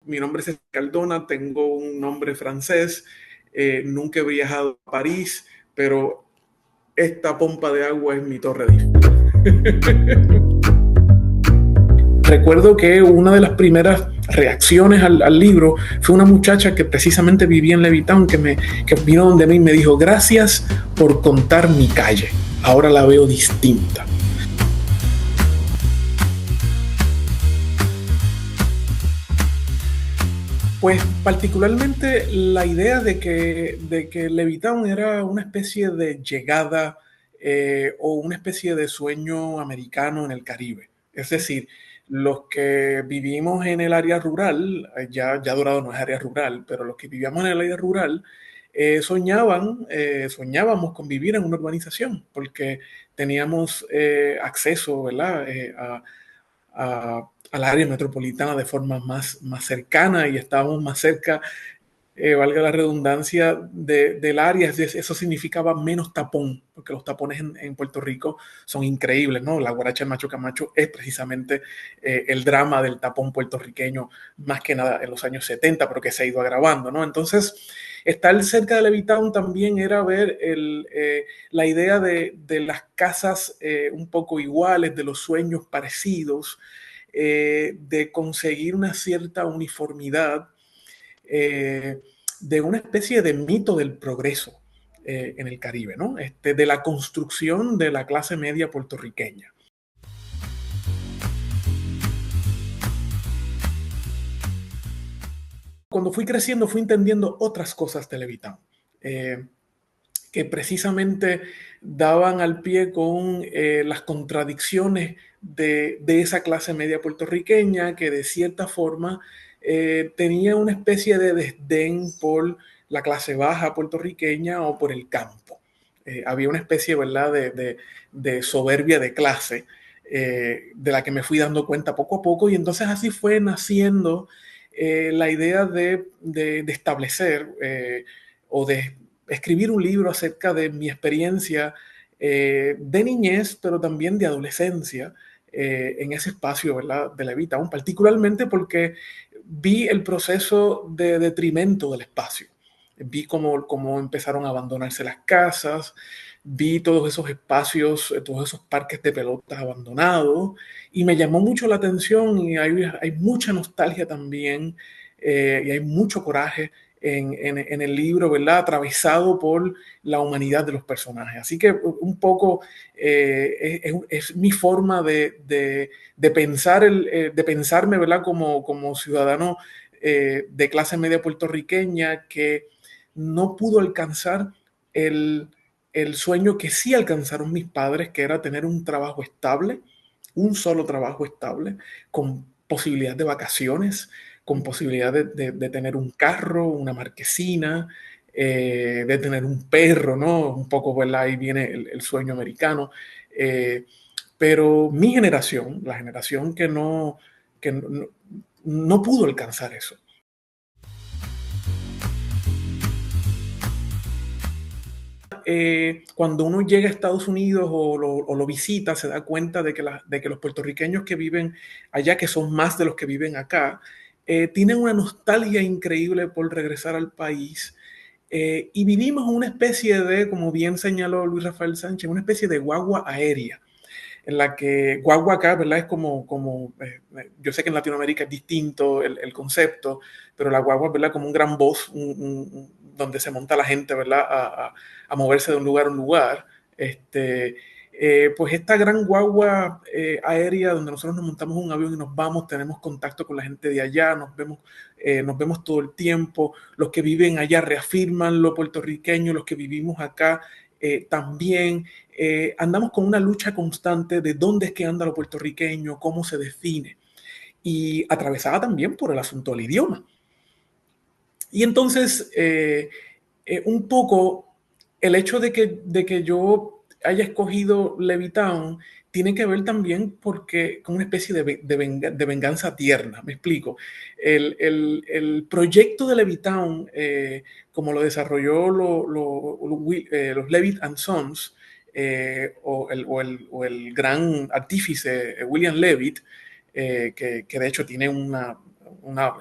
mi nombre es Cardona, tengo un nombre francés, nunca he viajado a París, pero esta pompa de agua es mi Torre Eiffel. Recuerdo que una de las primeras reacciones al libro fue una muchacha que precisamente vivía en Levittown que vino donde mí y me dijo: gracias por contar mi calle, ahora la veo distinta. Pues particularmente la idea de que Levittown era una especie de llegada o una especie de sueño americano en el Caribe. Es decir, los que vivimos en el área rural, ya Dorado no es área rural, pero los que vivíamos en el área rural soñábamos con vivir en una urbanización, porque teníamos acceso, ¿verdad? Al área metropolitana de forma más cercana y estábamos más cerca, valga la redundancia, del área. Eso significaba menos tapón, porque los tapones en Puerto Rico son increíbles, ¿no? La guaracha de Macho Camacho es precisamente el drama del tapón puertorriqueño, más que nada en los años 70, pero que se ha ido agravando, ¿no? Entonces, estar cerca de Levittown también era ver la idea de las casas un poco iguales, de los sueños parecidos, de conseguir una cierta uniformidad, de una especie de mito del progreso en el Caribe, ¿no? De la construcción de la clase media puertorriqueña. Cuando fui creciendo, fui entendiendo otras cosas de Levittown, que precisamente daban al pie con las contradicciones de esa clase media puertorriqueña que de cierta forma tenía una especie de desdén por la clase baja puertorriqueña o por el campo. Había una especie, ¿verdad?, de soberbia de clase, de la que me fui dando cuenta poco a poco, y entonces así fue naciendo la idea de establecer o de escribir un libro acerca de mi experiencia de niñez, pero también de adolescencia en ese espacio, ¿verdad?, de Levittown, particularmente porque vi el proceso de detrimento del espacio. Vi cómo empezaron a abandonarse las casas, vi todos esos espacios, todos esos parques de pelotas abandonados, y me llamó mucho la atención, y hay mucha nostalgia también, y hay mucho coraje en el libro, ¿verdad?, atravesado por la humanidad de los personajes. Así que un poco es mi forma de pensar, de pensarme, ¿verdad?, como ciudadano de clase media puertorriqueña que no pudo alcanzar el, el sueño que sí alcanzaron mis padres, que era tener un trabajo estable, un solo trabajo estable, con posibilidad de vacaciones, con posibilidad de tener un carro, una marquesina, de tener un perro, ¿no? Un poco, ¿verdad? Ahí viene el sueño americano. Eh, pero mi generación, la generación que no pudo alcanzar eso. Cuando uno llega a Estados Unidos o lo visita, se da cuenta de que los puertorriqueños que viven allá, que son más de los que viven acá, tienen una nostalgia increíble por regresar al país. Y vivimos una especie de, como bien señaló Luis Rafael Sánchez, una especie de guagua aérea, en la que guagua acá, ¿verdad? Es yo sé que en Latinoamérica es distinto el concepto, pero la guagua, ¿verdad?, como un gran bus, donde se monta la gente, ¿verdad?, a moverse de un lugar a un lugar. Pues esta gran guagua aérea donde nosotros nos montamos un avión y nos vamos, tenemos contacto con la gente de allá, nos vemos todo el tiempo. Los que viven allá reafirman lo puertorriqueño, los que vivimos acá también. Andamos con una lucha constante de dónde es que anda lo puertorriqueño, cómo se define, y atravesada también por el asunto del idioma. Y entonces, un poco, el hecho de que yo haya escogido Levittown tiene que ver también con una especie de venganza tierna. Me explico. El proyecto de Levittown, como lo desarrolló los Levitt and Sons, o el gran artífice William Levitt, que de hecho tiene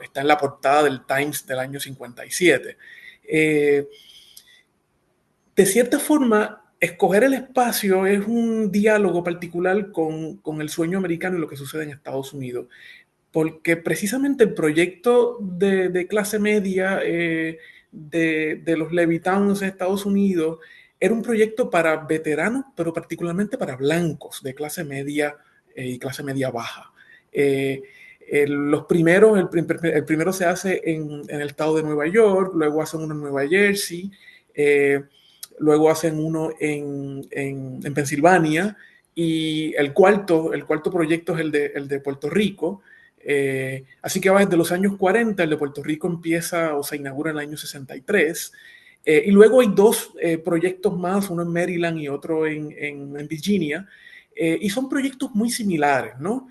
está en la portada del Times del año 57. De cierta forma, escoger el espacio es un diálogo particular con el sueño americano y lo que sucede en Estados Unidos, porque precisamente el proyecto de clase media de los Levittowns en Estados Unidos era un proyecto para veteranos, pero particularmente para blancos de clase media y clase media baja. Los primeros, el primero se hace en el estado de Nueva York, luego hacen uno en Nueva Jersey, luego hacen uno en Pensilvania, y el cuarto proyecto es el de Puerto Rico. Así que va desde los años 40, el de Puerto Rico empieza o se inaugura en el año 63. Y luego hay dos proyectos más, uno en Maryland y otro en Virginia, y son proyectos muy similares, ¿no?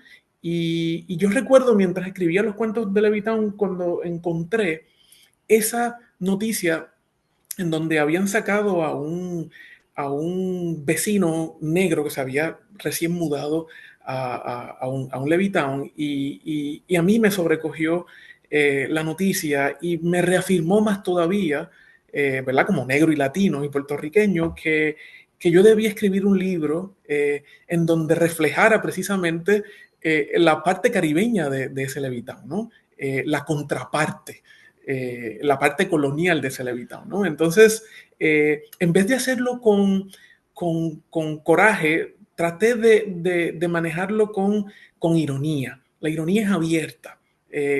Y yo recuerdo mientras escribía los cuentos de Levittown, cuando encontré esa noticia en donde habían sacado a un vecino negro que se había recién mudado a un Levittown, y a mí me sobrecogió la noticia y me reafirmó más todavía, ¿verdad? Como negro y latino y puertorriqueño, que yo debía escribir un libro en donde reflejara precisamente la parte caribeña de ese Levittown, ¿no? La contraparte, la parte colonial de ese Levittown, ¿no? Entonces, en vez de hacerlo con coraje, traté de manejarlo con ironía. La ironía es abierta,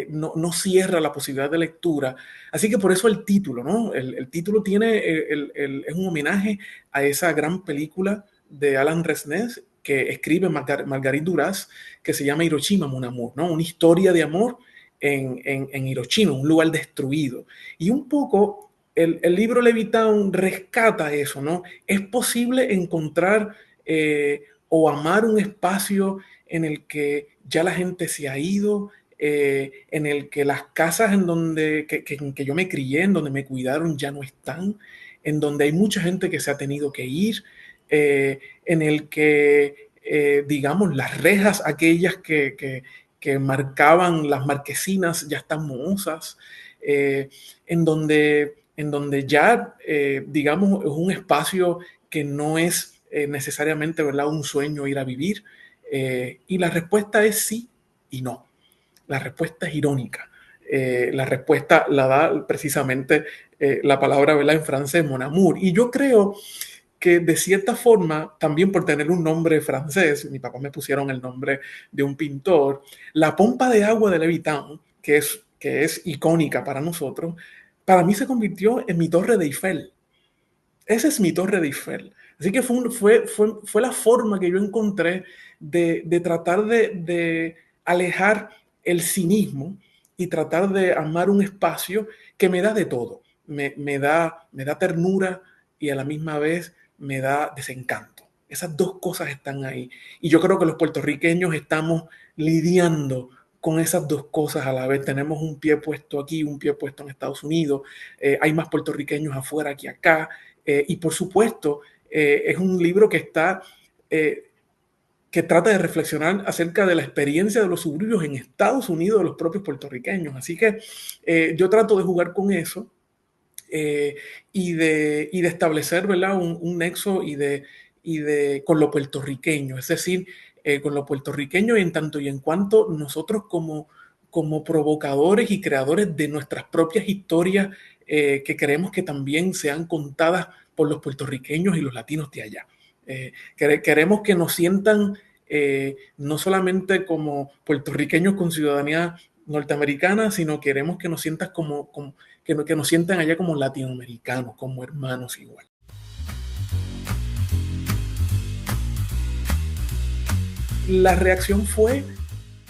no cierra la posibilidad de lectura. Así que por eso el título, ¿no? El título tiene, es un homenaje a esa gran película de Alain Resnais que escribe Marguerite Duras, que se llama Hiroshima, Mon Amour, ¿no? Una historia de amor en Hiroshima, un lugar destruido. Y un poco el libro Levittown rescata eso, ¿no? Es posible encontrar o amar un espacio en el que ya la gente se ha ido, en el que las casas en donde que yo me crié, en donde me cuidaron, ya no están, en donde hay mucha gente que se ha tenido que ir, en el que, digamos, las rejas aquellas que marcaban las marquesinas ya están mohosas, en donde ya, digamos, es un espacio que no es necesariamente, ¿verdad?, un sueño ir a vivir. Y la respuesta es sí y no. La respuesta es irónica. La respuesta la da precisamente la palabra, ¿verdad?, en francés, mon amour. Y yo creo que de cierta forma, también por tener un nombre francés, mi papá me pusieron el nombre de un pintor, la pompa de agua de Levittown, que es icónica para nosotros, para mí se convirtió en mi torre de Eiffel. Esa es mi torre de Eiffel. Así que fue la forma que yo encontré de tratar de alejar el cinismo y tratar de amar un espacio que me da de todo. Me da ternura y a la misma vez me da desencanto. Esas dos cosas están ahí. Y yo creo que los puertorriqueños estamos lidiando con esas dos cosas a la vez. Tenemos un pie puesto aquí, un pie puesto en Estados Unidos. Hay más puertorriqueños afuera que acá. Y por supuesto, es un libro que trata de reflexionar acerca de la experiencia de los suburbios en Estados Unidos de los propios puertorriqueños. Así que yo trato de jugar con eso, y de establecer, ¿verdad?, un nexo con lo puertorriqueño, es decir, con lo puertorriqueño en tanto y en cuanto nosotros como provocadores y creadores de nuestras propias historias, que queremos que también sean contadas por los puertorriqueños y los latinos de allá. Queremos que nos sientan no solamente como puertorriqueños con ciudadanía norteamericana, sino queremos que nos sientas que nos sientan allá como latinoamericanos, como hermanos igual. La reacción fue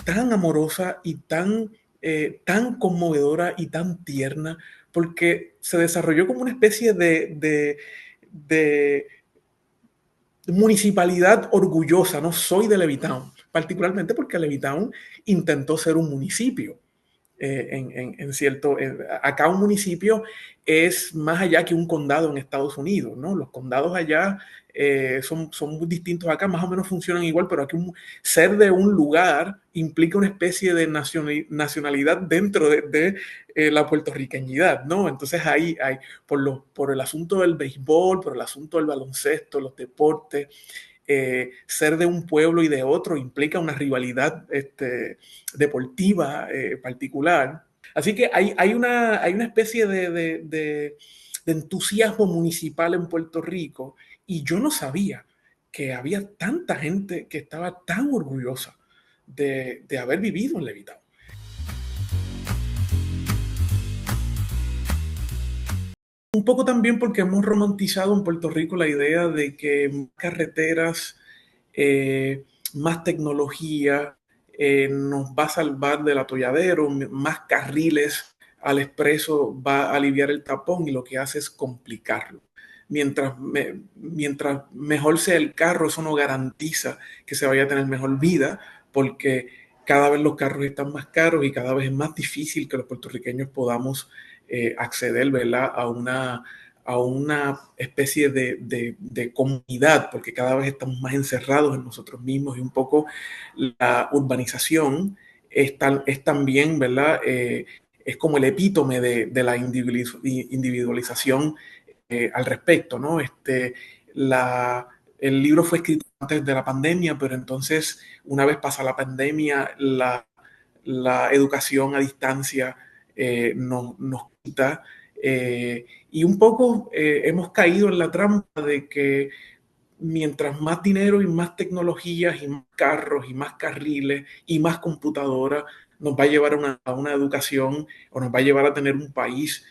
tan amorosa y tan conmovedora y tan tierna, porque se desarrolló como una especie de municipalidad orgullosa, ¿no? Soy de Levittown, particularmente porque Levittown intentó ser un municipio. en cierto, acá un municipio es más allá que un condado en Estados Unidos, ¿no? Los condados allá son muy distintos acá, más o menos funcionan igual, pero aquí ser de un lugar implica una especie de nacionalidad dentro de la puertorriqueñidad, ¿no? Entonces hay por el asunto del béisbol, por el asunto del baloncesto, los deportes, ser de un pueblo y de otro implica una rivalidad deportiva particular. Así que hay una especie de entusiasmo municipal en Puerto Rico y yo no sabía que había tanta gente que estaba tan orgullosa de haber vivido en Levittown. Un poco también porque hemos romantizado en Puerto Rico la idea de que más carreteras, eh, más tecnología nos va a salvar del atolladero, más carriles al expreso va a aliviar el tapón y lo que hace es complicarlo. Mientras mejor sea el carro, eso no garantiza que se vaya a tener mejor vida, porque cada vez los carros están más caros y cada vez es más difícil que los puertorriqueños podamos acceder, ¿verdad? A una especie de comunidad, porque cada vez estamos más encerrados en nosotros mismos y un poco la urbanización es también, ¿verdad? Es como el epítome de la individualización al respecto, ¿no? El libro fue escrito antes de la pandemia, pero entonces una vez pasa la pandemia, la educación a distancia nos quita y un poco hemos caído en la trampa de que mientras más dinero y más tecnologías y más carros y más carriles y más computadoras nos va a llevar a una educación o nos va a llevar a tener un país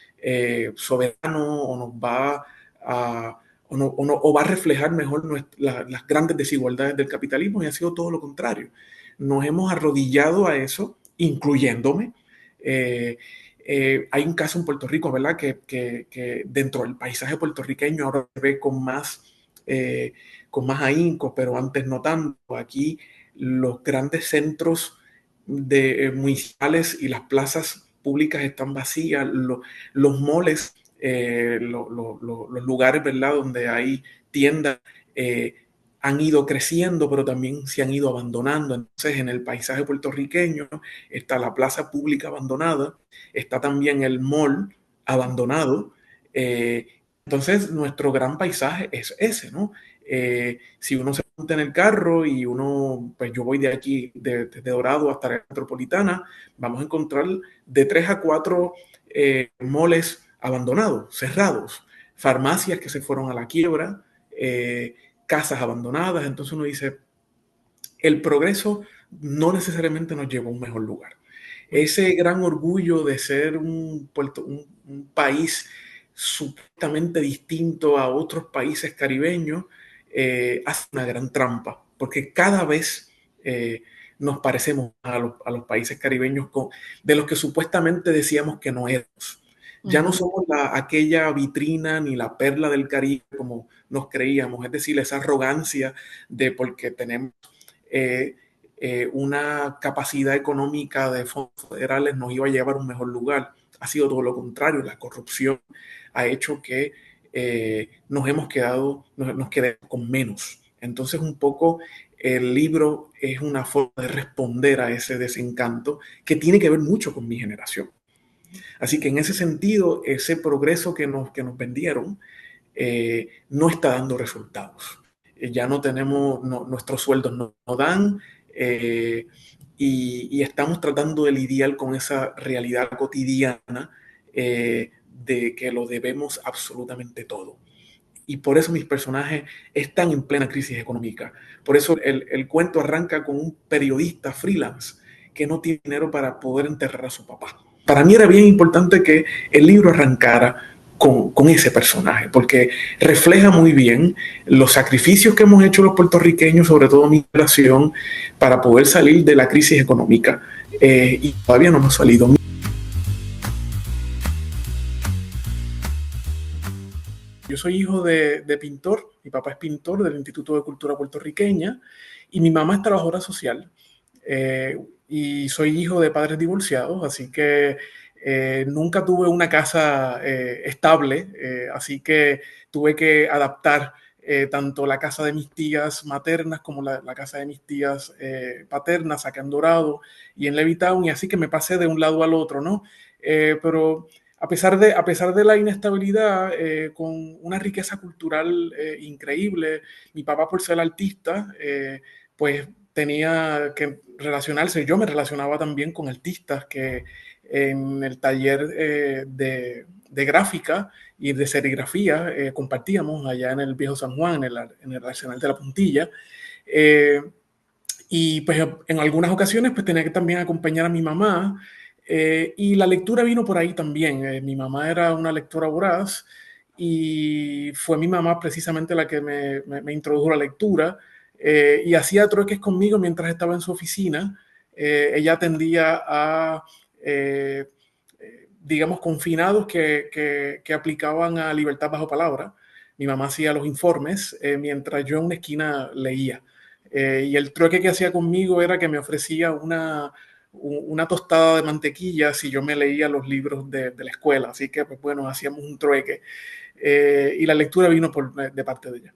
soberano o nos va a o va a reflejar mejor las grandes desigualdades del capitalismo y ha sido todo lo contrario. Nos hemos arrodillado a eso, incluyéndome. Eh, hay un caso en Puerto Rico, ¿verdad? Que dentro del paisaje puertorriqueño ahora se ve eh, con más ahínco, pero antes no tanto. Aquí los grandes centros municipales y las plazas públicas están vacías, los moles, los lugares, ¿verdad?, donde hay tiendas, eh, han ido creciendo, pero también se han ido abandonando. Entonces, en el paisaje puertorriqueño está la plaza pública abandonada, está también el mall abandonado. Entonces, nuestro gran paisaje es ese, ¿no? Si uno se monta en el carro y pues yo voy de aquí, desde Dorado hasta la Metropolitana, vamos a encontrar de 3 a 4 moles abandonados, cerrados, farmacias que se fueron a la quiebra, casas abandonadas. Entonces uno dice, el progreso no necesariamente nos lleva a un mejor lugar. Ese gran orgullo de ser un país supuestamente distinto a otros países caribeños hace una gran trampa, porque cada vez nos parecemos a los países caribeños de los que supuestamente decíamos que no éramos. Ya no somos aquella vitrina ni la perla del Caribe como nos creíamos, es decir, esa arrogancia de porque tenemos eh, una capacidad económica de fondos federales nos iba a llevar a un mejor lugar. Ha sido todo lo contrario. La corrupción ha hecho que nos quedemos con menos. Entonces, un poco el libro es una forma de responder a ese desencanto que tiene que ver mucho con mi generación. Así que en ese sentido, ese progreso que nos vendieron no está dando resultados. Ya no tenemos, nuestros sueldos no dan eh, y estamos tratando de lidiar con esa realidad cotidiana de que lo debemos absolutamente todo. Y por eso mis personajes están en plena crisis económica. Por eso el cuento arranca con un periodista freelance que no tiene dinero para poder enterrar a su papá. Para mí era bien importante que el libro arrancara con ese personaje, porque refleja muy bien los sacrificios que hemos hecho los puertorriqueños, sobre todo mi generación, para poder salir de la crisis económica. Y todavía no hemos salido. Yo soy hijo de pintor, mi papá es pintor del Instituto de Cultura Puertorriqueña y mi mamá es trabajadora social. y soy hijo de padres divorciados, así que nunca tuve una casa estable, así que tuve que adaptar tanto la casa de mis tías maternas como la casa de mis tías paternas acá en Dorado y en Levittown, y así que me pasé de un lado al otro, ¿no? Pero a pesar de la inestabilidad, con una riqueza cultural increíble, mi papá por ser artista, pues tenía que relacionarse, yo me relacionaba también con artistas que en el taller de gráfica y de serigrafía compartíamos allá en el Viejo San Juan, en el Arsenal de la Puntilla. Eh, y pues en algunas ocasiones pues tenía que también acompañar a mi mamá y la lectura vino por ahí también. Mi mamá era una lectora voraz y fue mi mamá precisamente la que me introdujo a la lectura y hacía trueques conmigo mientras estaba en su oficina. Ella atendía a, eh, digamos, confinados que aplicaban a libertad bajo palabra. Mi mamá hacía los informes mientras yo en una esquina leía. Y el trueque que hacía conmigo era que me ofrecía una tostada de mantequilla si yo me leía los libros de la escuela. Así que, pues bueno, hacíamos un trueque. Y la lectura vino de parte de ella.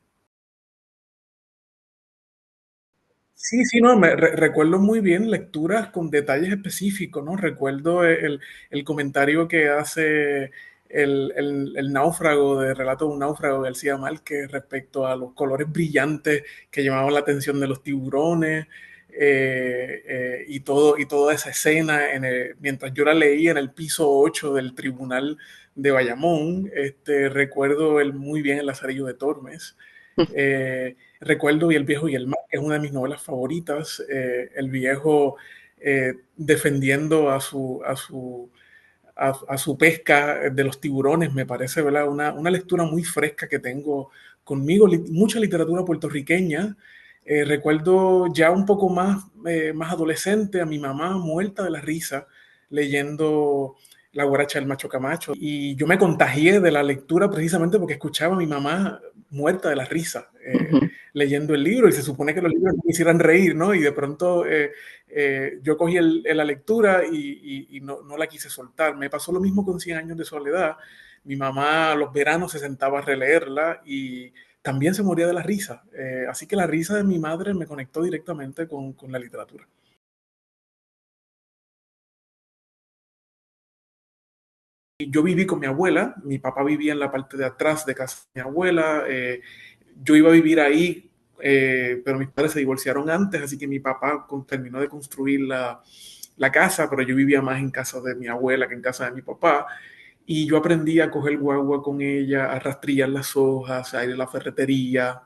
Sí, sí, no, recuerdo muy bien lecturas con detalles específicos, ¿no? Recuerdo el comentario que hace el náufrago de Relato de un náufrago, García Márquez, respecto a los colores brillantes que llamaban la atención de los tiburones y toda esa escena mientras yo la leía en el piso 8 del tribunal de Bayamón. Recuerdo muy bien el Lazarillo de Tormes. Recuerdo Y el viejo y el mar, que es una de mis novelas favoritas. El viejo defendiendo a su pesca de los tiburones, me parece, ¿verdad? Una lectura muy fresca que tengo conmigo, mucha literatura puertorriqueña. Recuerdo ya un poco más adolescente a mi mamá muerta de la risa leyendo La guaracha del Macho Camacho. Y yo me contagié de la lectura precisamente porque escuchaba a mi mamá muerta de la risa leyendo el libro y se supone que los libros me hicieran reír, ¿no? Y de pronto yo cogí la lectura y no la quise soltar. Me pasó lo mismo con Cien años de soledad. Mi mamá los veranos se sentaba a releerla y también se moría de la risa. Así que la risa de mi madre me conectó directamente con la literatura. Yo viví con mi abuela, mi papá vivía en la parte de atrás de casa de mi abuela, yo iba a vivir ahí, pero mis padres se divorciaron antes, así que mi papá terminó de construir la casa, pero yo vivía más en casa de mi abuela que en casa de mi papá, y yo aprendí a coger guagua con ella, a rastrillar las hojas, a ir a la ferretería,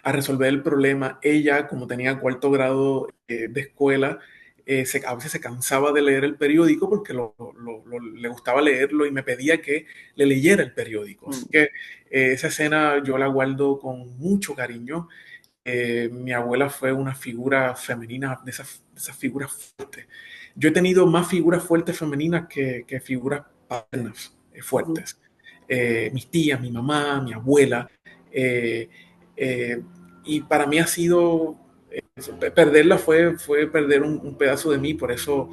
a resolver el problema. Ella, como tenía cuarto grado de escuela, a veces se cansaba de leer el periódico porque le gustaba leerlo y me pedía que le leyera el periódico. Así que esa escena yo la guardo con mucho cariño. Mi abuela fue una figura femenina, de esas figuras fuertes. Yo he tenido más figuras fuertes femeninas que figuras paternas fuertes. Mis tías, mi mamá, mi abuela. Eh, eh, y para mí ha sido, perderla fue perder un pedazo de mí, por eso,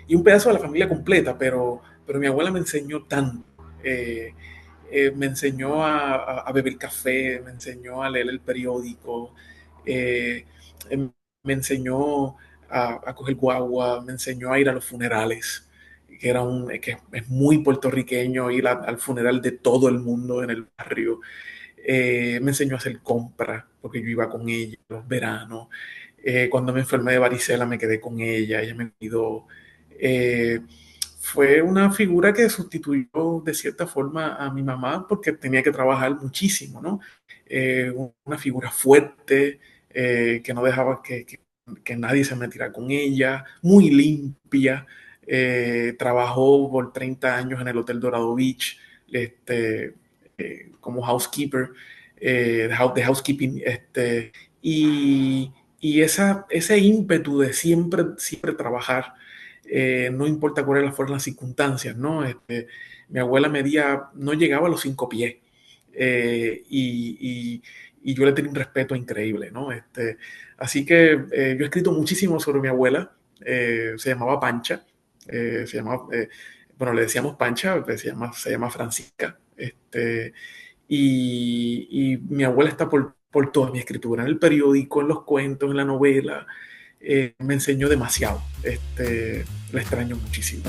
y un pedazo de la familia completa, pero mi abuela me enseñó tanto. Eh, Me enseñó a beber café, me enseñó a leer el periódico, eh, me enseñó a coger guagua, me enseñó a ir a los funerales, que es muy puertorriqueño ir al funeral de todo el mundo en el barrio. Me enseñó a hacer compras, porque yo iba con ella los veranos. Cuando me enfermé de varicela me quedé con ella me cuidó. Eh, Fue una figura que sustituyó de cierta forma a mi mamá porque tenía que trabajar muchísimo, ¿no? Una figura fuerte, que no dejaba que nadie se metiera con ella, muy limpia. Trabajó por 30 años en el Hotel Dorado Beach, como housekeeper, de housekeeping, y ese ímpetu de siempre, siempre trabajar, no importa cuáles fueran las circunstancias, ¿no? Mi abuela no llegaba a los 5 pies, y, y yo le tenía un respeto increíble, ¿no? Así que yo he escrito muchísimo sobre mi abuela, se llamaba Pancha, bueno, le decíamos Pancha, se llama Francisca, y mi abuela está por toda mi escritura, en el periódico, en los cuentos, en la novela. Me enseñó demasiado. La extraño muchísimo.